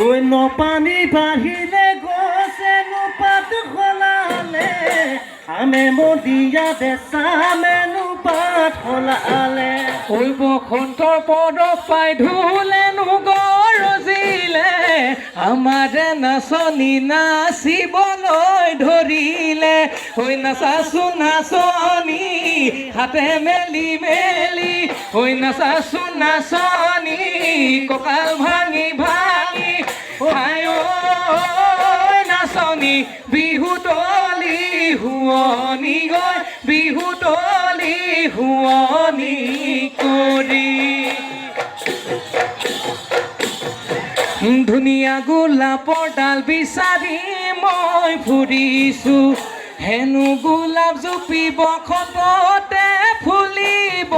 ঐ নপানী বাঢ়িলে গছেনো পাত সলালে আমে মদিয়া বেচামেনো পাত সলালে ঐ বসন্তৰ পদক পাই ধুলেনো গৰজিলে আমাৰে নাচনি নাচিবলৈ ধৰিলে ঐ নাচাচো নাচনি হাতে মেলি মেলি ঐ নাচাচো নাচনি কঁকাল ভাঙি ভাঙি হাই ঐ নাচনি বিহুতলি শুৱনি গৈ বিহুতলি শুৱনি কৰি ধুনীয়া গোলাপৰ ডাল বিচাৰি মই ফুৰিছোঁ হেনো গোলাপ জুপি বসন্ততে ফুলিব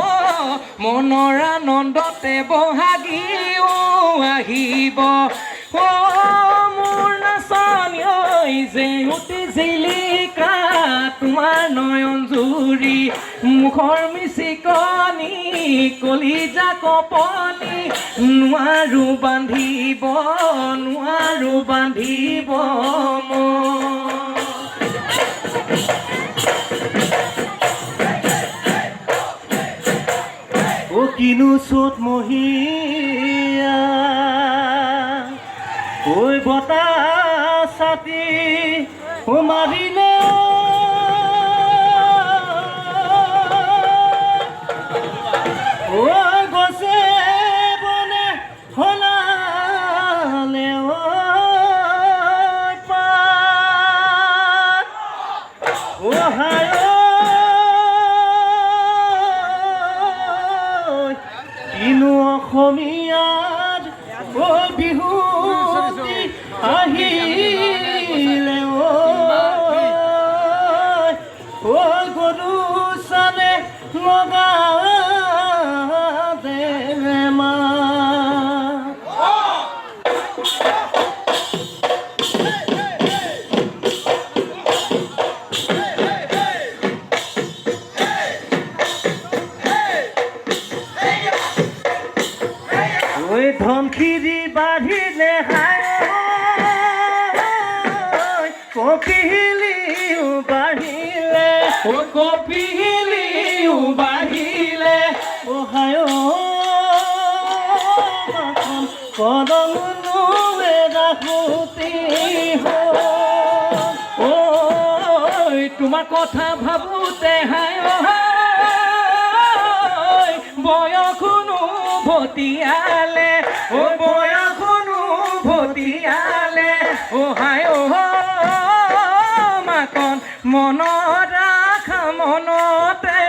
মনৰ আনন্দতে বহাগিও আহিব অ মোৰ নাচনি ঐ জেউতি জিলিকা তোমাৰ নয়ন জুৰি মুখৰ মিচিকনি কলিজা কপনি নোৱাৰো বান্ধিব ও কিনো চোত মহিয়া ঐ বতাহ ছাতি ও মাৰিলে ঐ গছে বনে সলালে ঐ পাত ও হায় কিনো অসমীয়াত ঐ বিহুটি আহিলে ঐ গৰু চালে লগা মা ঐ ধনখিৰি বাঢ়িলে হায় কপিলিও বাঢ়িলে ঐ কপিলিও বাঢ়িলে ও হায় কদমনো ৰাখোতি ঐ তোমাৰ কথা ভাবোতে হায় বয়সনো ভটিয়ালে ও বয়সনো ভটিয়ালে ও হায় মাকন মনত ৰাখা মনতে